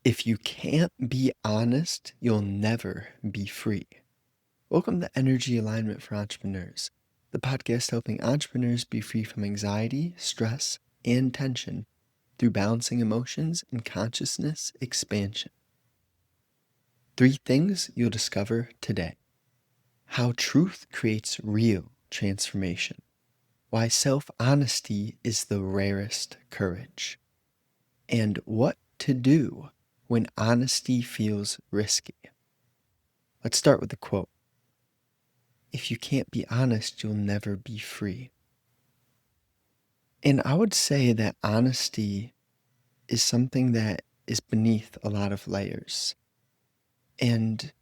If you can't be honest, you'll never be free. Welcome to Energy Alignment for Entrepreneurs, the podcast helping entrepreneurs be free from anxiety, stress, and tension through balancing emotions and consciousness expansion. 3 things you'll discover today: how truth creates real transformation, why self-honesty is the rarest courage, and what to do when honesty feels risky. Let's start with the quote. If you can't be honest, you'll never be free. And I would say that honesty is something that is beneath a lot of layers. And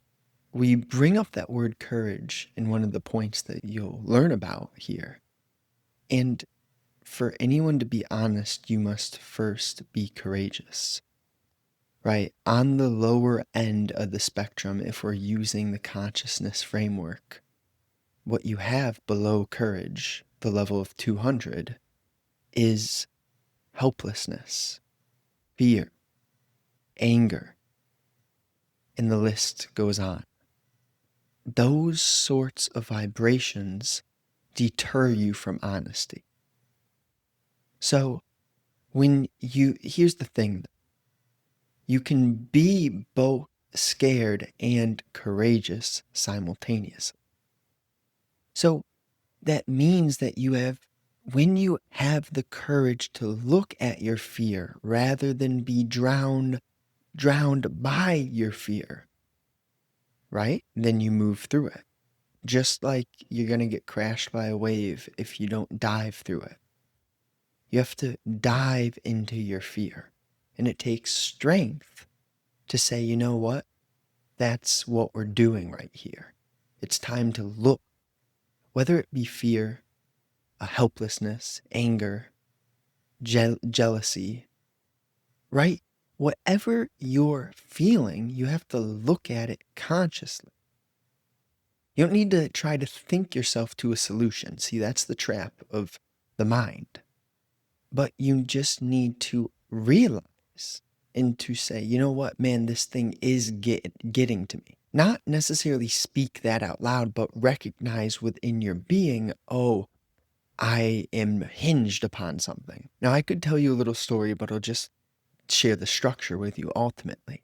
we bring up that word courage in one of the points that you'll learn about here. And for anyone to be honest, you must first be courageous, right? On the lower end of the spectrum, if we're using the consciousness framework, what you have below courage, the level of 200, is helplessness, fear, anger, and the list goes on. Those sorts of vibrations deter you from honesty. So here's the thing, you can be both scared and courageous simultaneously. So that means that when you have the courage to look at your fear rather than be drowned by your fear, right? Then you move through it. Just like you're going to get crashed by a wave if you don't dive through it. You have to dive into your fear. And it takes strength to say, you know what? That's what we're doing right here. It's time to look, whether it be fear, a helplessness, anger, jealousy, right? Whatever you're feeling, you have to look at it consciously. You don't need to try to think yourself to a solution. See, that's the trap of the mind. But you just need to realize and to say, you know what, man, this thing is getting to me. Not necessarily speak that out loud, but recognize within your being, oh, I am hinged upon something. Now, I could tell you a little story, but I'll just share the structure with you ultimately,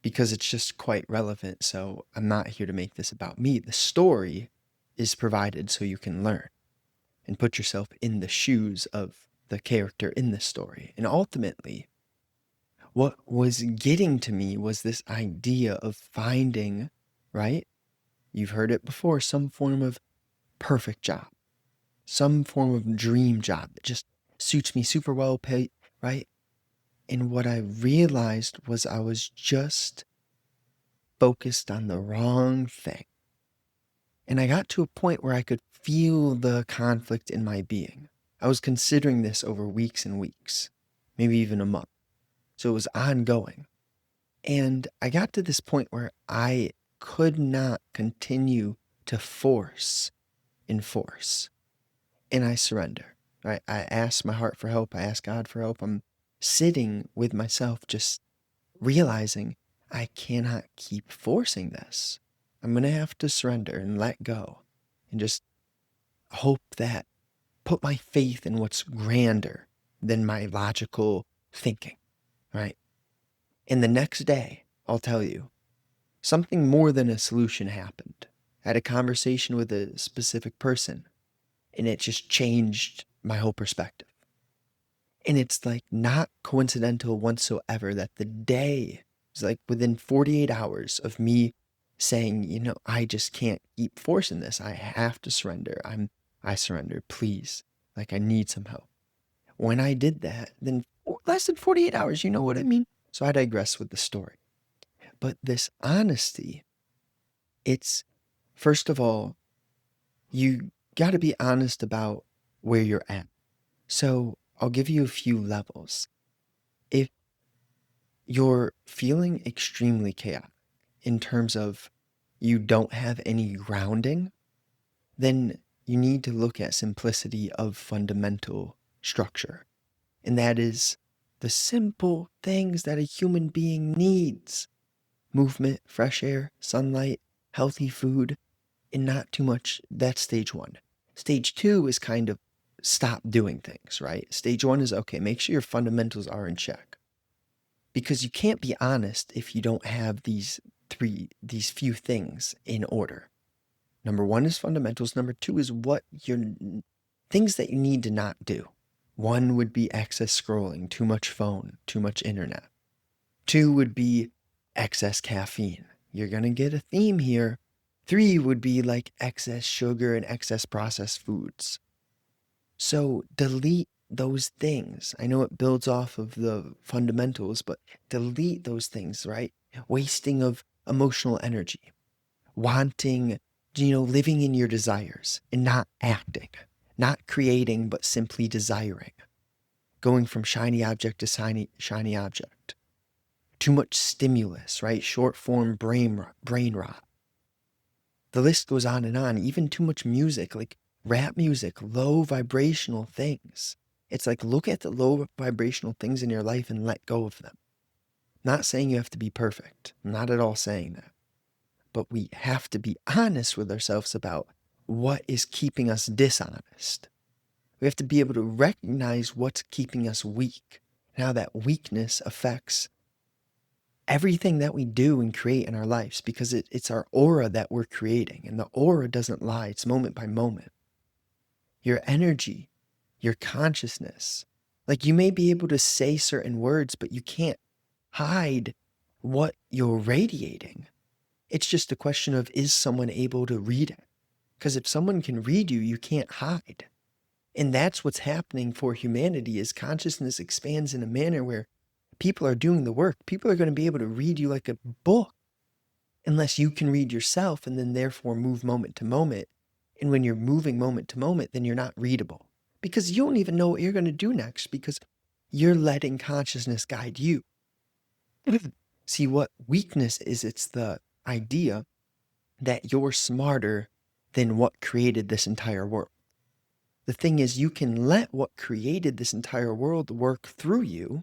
because it's just quite relevant. So I'm not here to make this about me. The story is provided so you can learn and put yourself in the shoes of the character in the story. And ultimately, what was getting to me was this idea of finding, right? You've heard it before, some form of perfect job, some form of dream job that just suits me super well, right? And what I realized was I was just focused on the wrong thing. And I got to a point where I could feel the conflict in my being. I was considering this over weeks and weeks, maybe even a month. So it was ongoing. And I got to this point where I could not continue to force and force. And I surrender. Right? I ask my heart for help. I ask God for help. I'm sitting with myself, just realizing I cannot keep forcing this. I'm going to have to surrender and let go and just hope that, put my faith in what's grander than my logical thinking, right? And the next day, I'll tell you, something more than a solution happened. I had a conversation with a specific person, and it just changed my whole perspective. And it's like not coincidental whatsoever that the day was like within 48 hours of me saying, you know, I just can't keep forcing this. I have to surrender. I surrender, please. Like I need some help. When I did that, then less than 48 hours, you know what I mean? So I digress with the story. But this honesty, it's, first of all, you got to be honest about where you're at. So I'll give you a few levels. If you're feeling extremely chaotic in terms of you don't have any grounding, then you need to look at simplicity of fundamental structure. And that is the simple things that a human being needs: movement, fresh air, sunlight, healthy food, and not too much. That's stage one. Stage two is kind of stop doing things, right? Stage one is okay, make sure your fundamentals are in check. Because you can't be honest if you don't have these few things in order. Number one is fundamentals. Number two is what your things that you need to not do. One would be excess scrolling, too much phone, too much internet. Two would be excess caffeine. You're going to get a theme here. Three would be like excess sugar and excess processed foods. So delete those things. I know it builds off of the fundamentals, but delete those things, right? Wasting of emotional energy, wanting, living in your desires and not acting, not creating, but simply desiring, going from shiny object to shiny object. Too much stimulus, right? Short form brain rot. The list goes on and on. Even too much music, like rap music, low vibrational things. It's like, look at the low vibrational things in your life and let go of them. Not saying you have to be perfect. I'm not at all saying that. But we have to be honest with ourselves about what is keeping us dishonest. We have to be able to recognize what's keeping us weak and how that weakness affects everything that we do and create in our lives, because it's our aura that we're creating, and the aura doesn't lie. It's moment by moment. Your energy, your consciousness, like you may be able to say certain words, but you can't hide what you're radiating. It's just a question of, is someone able to read it? Because if someone can read you, you can't hide. And that's what's happening for humanity, is consciousness expands in a manner where people are doing the work. People are going to be able to read you like a book unless you can read yourself and then therefore move moment to moment. And when you're moving moment to moment, then you're not readable because you don't even know what you're going to do next, because you're letting consciousness guide you. See, what weakness is, it's the idea that you're smarter than what created this entire world. The thing is, you can let what created this entire world work through you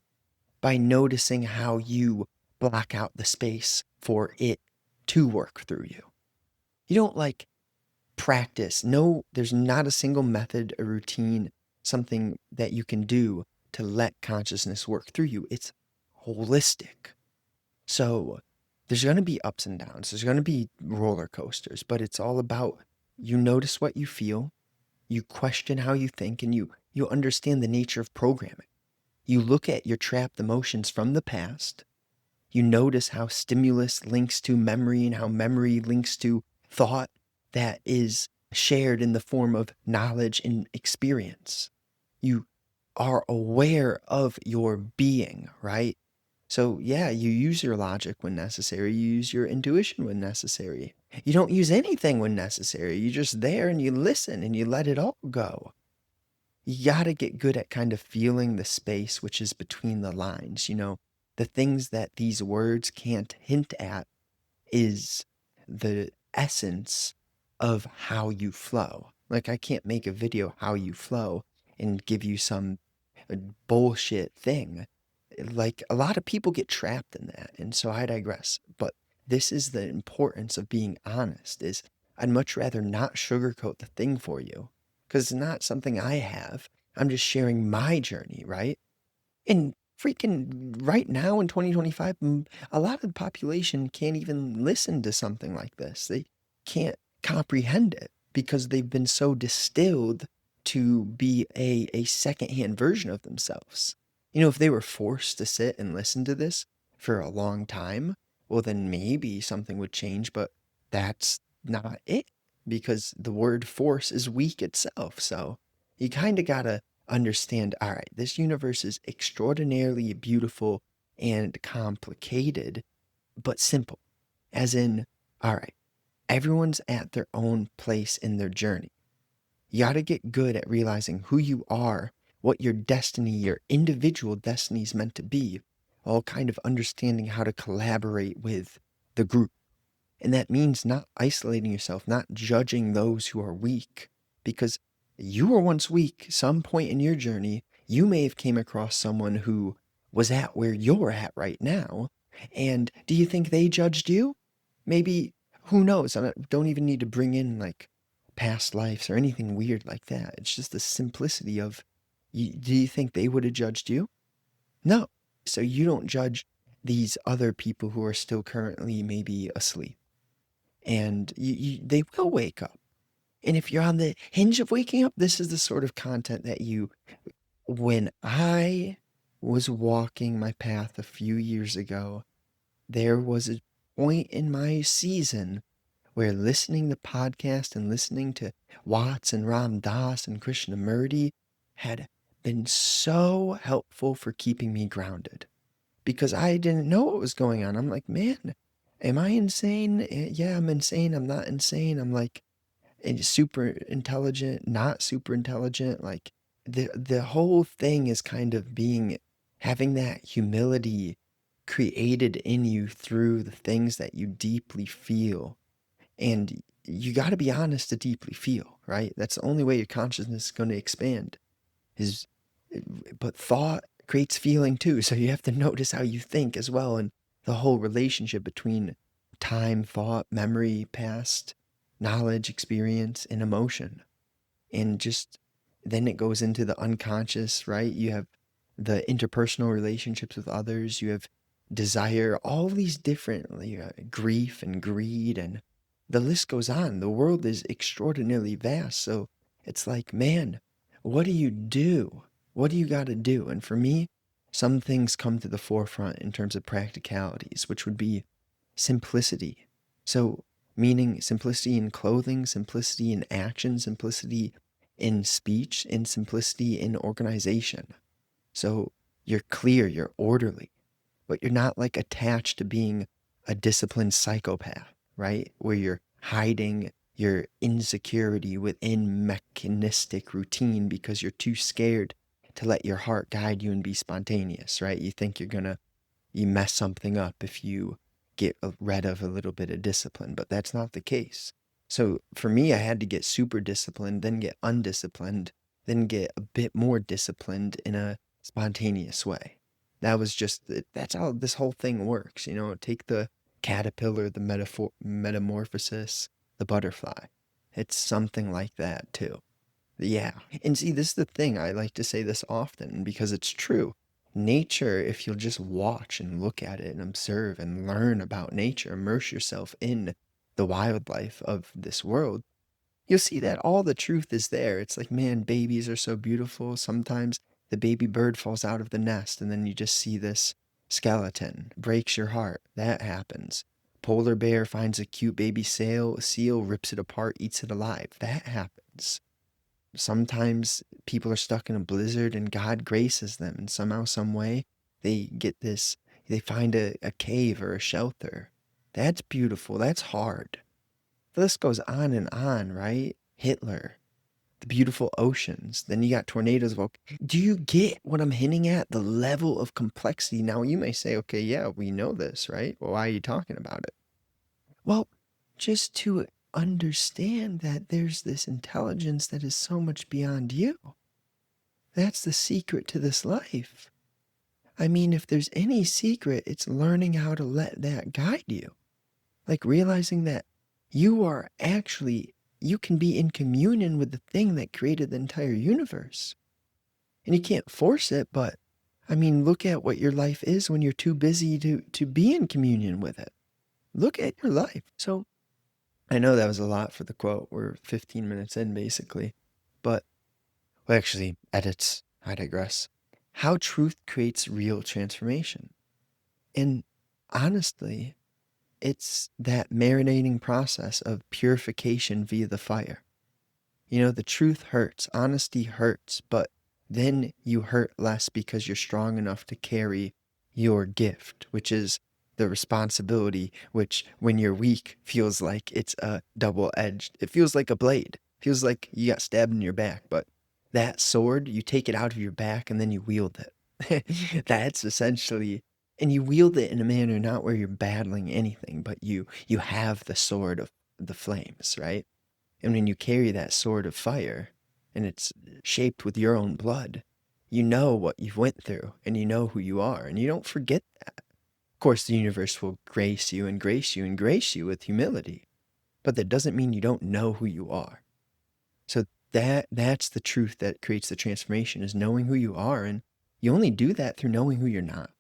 by noticing how you block out the space for it to work through you. You don't like practice. No, there's not a single method, a routine, something that you can do to let consciousness work through you. It's holistic. So there's going to be ups and downs. There's going to be roller coasters, but it's all about, you notice what you feel, you question how you think, and you understand the nature of programming. You look at your trapped emotions from the past. You notice how stimulus links to memory and how memory links to thought that is shared in the form of knowledge and experience. You are aware of your being, right? So yeah, you use your logic when necessary. You use your intuition when necessary. You don't use anything when necessary. You're just there and you listen and you let it all go. You got to get good at kind of feeling the space which is between the lines. The things that these words can't hint at is the essence of how you flow. Like, I can't make a video how you flow and give you some bullshit thing. Like, a lot of people get trapped in that, and so I digress. But this is the importance of being honest, is I'd much rather not sugarcoat the thing for you, because it's not something I have. I'm just sharing my journey, right? And freaking right now in 2025, a lot of the population can't even listen to something like this. They can't comprehend it because they've been so distilled to be a secondhand version of themselves. If they were forced to sit and listen to this for a long time, well, then maybe something would change, but that's not it, because the word force is weak itself. So you kind of got to understand, all right, this universe is extraordinarily beautiful and complicated, but simple. As in, all right, everyone's at their own place in their journey. You got to get good at realizing who you are, what your destiny, your individual destiny is meant to be, all kind of understanding how to collaborate with the group. And that means not isolating yourself, not judging those who are weak, because you were once weak. Some point in your journey, you may have came across someone who was at where you're at right now. And do you think they judged you? Maybe, who knows? Don't even need to bring in like past lives or anything weird like that. It's just the simplicity of, do you think they would have judged you? No. So you don't judge these other people who are still currently maybe asleep. And they will wake up. And if you're on the hinge of waking up, this is the sort of content that when I was walking my path a few years ago, there was a point in my season where listening to podcasts and listening to Watts and Ram Dass and Krishnamurti had been so helpful for keeping me grounded because I didn't know what was going on. I'm like, man, am I insane? Yeah, I'm insane. I'm not insane. I'm like, super intelligent, not super intelligent. Like the whole thing is kind of having that humility created in you through the things that you deeply feel. And you got to be honest to deeply feel, right? That's the only way your consciousness is going to expand. Is but thought creates feeling too, so you have to notice how you think as well, and the whole relationship between time, thought, memory, past, knowledge, experience, and emotion. And just then it goes into the unconscious, right? You have the interpersonal relationships with others, you have desire, all these different grief and greed, and the list goes on. The world is extraordinarily vast. So it's like, man, what do you do? What do you got to do? And for me, some things come to the forefront in terms of practicalities, which would be simplicity. So, meaning simplicity in clothing, simplicity in action, simplicity in speech, and simplicity in organization. So, you're clear, you're orderly, but you're not like attached to being a disciplined psychopath, right? Where you're hiding your insecurity within mechanistic routine because you're too scared to let your heart guide you and be spontaneous, right? You think you mess something up if you get rid of a little bit of discipline, but that's not the case. So for me, I had to get super disciplined, then get undisciplined, then get a bit more disciplined in a spontaneous way. That's how this whole thing works. Take the caterpillar, the metamorphosis, the butterfly. It's something like that too. Yeah. And see, this is the thing. I like to say this often because it's true. Nature, if you'll just watch and look at it and observe and learn about nature, immerse yourself in the wildlife of this world, you'll see that all the truth is there. It's like, man, babies are so beautiful. Sometimes the baby bird falls out of the nest and then you just see this skeleton. Breaks your heart. That happens. Polar bear finds a cute baby seal, rips it apart, eats it alive. That happens. Sometimes people are stuck in a blizzard and God graces them, and somehow, some way, they find a cave or a shelter. That's beautiful. That's hard. The list goes on, right? Hitler, the beautiful oceans. Then you got tornadoes. Do you get what I'm hinting at? The level of complexity. Now, you may say, okay, yeah, we know this, right? Well, why are you talking about it? Well, just to understand that there's this intelligence that is so much beyond you. That's the secret to this life. I mean, if there's any secret, it's learning how to let that guide you. Like realizing that you can be in communion with the thing that created the entire universe. And you can't force it, but I mean, look at what your life is when you're too busy to be in communion with it. Look at your life. So I know that was a lot for the quote. We're 15 minutes in, basically. But, well, actually, edits. I digress. How truth creates real transformation. And honestly, it's that marinating process of purification via the fire. The truth hurts. Honesty hurts. But then you hurt less because you're strong enough to carry your gift, which is the responsibility, which when you're weak feels like it's a double-edged. It feels like a blade. It feels like you got stabbed in your back, but that sword, you take it out of your back and then you wield it. That's essentially, and you wield it in a manner not where you're battling anything, but you have the sword of the flames, right? And when you carry that sword of fire and it's shaped with your own blood, You know what you've went through and you know who you are and you don't forget that. Of course, the universe will grace you and grace you and grace you with humility, but that doesn't mean you don't know who you are. So that's the truth that creates the transformation is knowing who you are. And you only do that through knowing who you're not.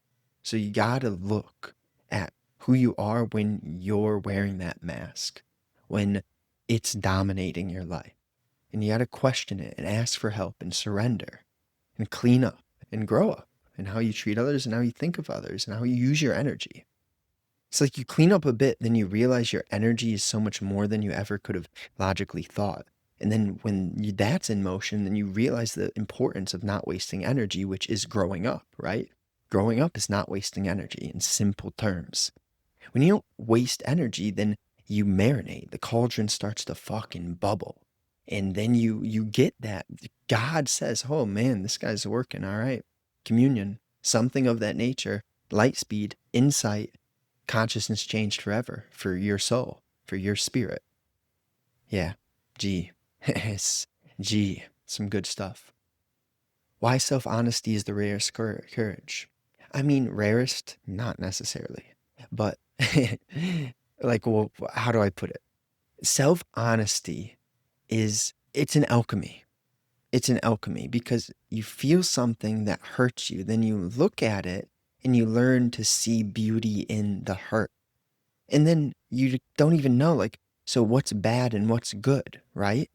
So you got to look at who you are when you're wearing that mask, when it's dominating your life. And you got to question it and ask for help and surrender and clean up and grow up and how you treat others and how you think of others and how you use your energy. It's like you clean up a bit, then you realize your energy is so much more than you ever could have logically thought. And then that's in motion, then you realize the importance of not wasting energy, which is growing up, right? Growing up is not wasting energy in simple terms. When you don't waste energy, then you marinate. The cauldron starts to fucking bubble. And then you get that. God says, oh man, this guy's working, all right. Communion, something of that nature, light speed, insight, consciousness changed forever for your soul, for your spirit. Yeah, G. G. Some good stuff. Why self-honesty is the rarest courage. I mean, rarest, not necessarily. But, like, well, how do I put it? Self-honesty it's an alchemy. It's an alchemy because you feel something that hurts you, then you look at it and you learn to see beauty in the hurt. And then you don't even know, like, so what's bad and what's good, right?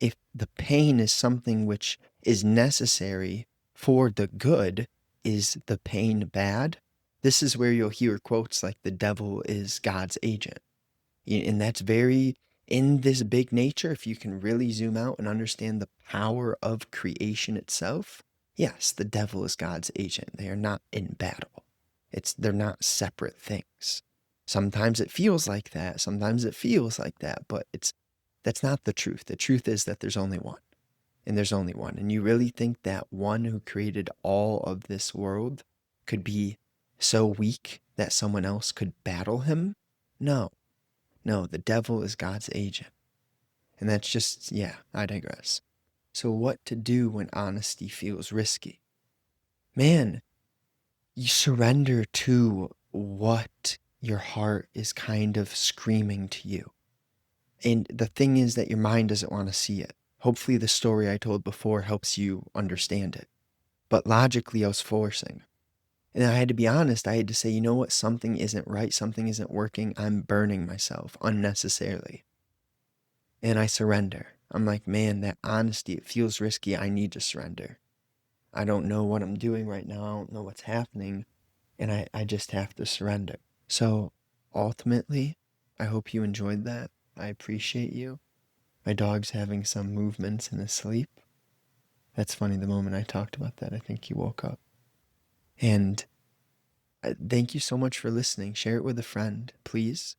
If the pain is something which is necessary for the good, is the pain bad? This is where you'll hear quotes like the devil is God's agent. And that's very, in this big nature, if you can really zoom out and understand the power of creation itself, yes, the devil is God's agent. They are not in battle. They're not separate things. Sometimes it feels like that. Sometimes it feels like that, but that's not the truth. The truth is that there's only one. And there's only one. And you really think that one who created all of this world could be so weak that someone else could battle him? No. No, the devil is God's agent. And that's just, yeah, I digress. So what to do when honesty feels risky? Man, you surrender to what your heart is kind of screaming to you. And the thing is that your mind doesn't want to see it. Hopefully the story I told before helps you understand it. But logically, I was forcing. And I had to be honest. I had to say, you know what? Something isn't right. Something isn't working. I'm burning myself unnecessarily. And I surrender. I'm like, man, that honesty, it feels risky. I need to surrender. I don't know what I'm doing right now. I don't know what's happening. And I just have to surrender. So ultimately, I hope you enjoyed that. I appreciate you. My dog's having some movements in his sleep. That's funny. The moment I talked about that, I think he woke up. And thank you so much for listening. Share it with a friend, please.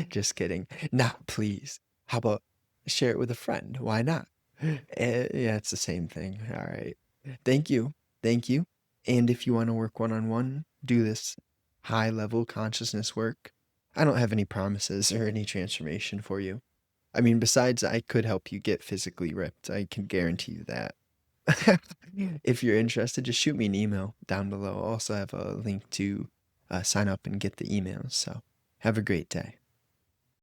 Just kidding. Not please. How about share it with a friend? Why not? Yeah, it's the same thing. All right. Thank you. Thank you. And if you want to work one-on-one, do this high level consciousness work. I don't have any promises or any transformation for you. I mean, besides, I could help you get physically ripped. I can guarantee you that. If you're interested, just shoot me an email down below. I'll also have a link to sign up and get the emails. So have a great day.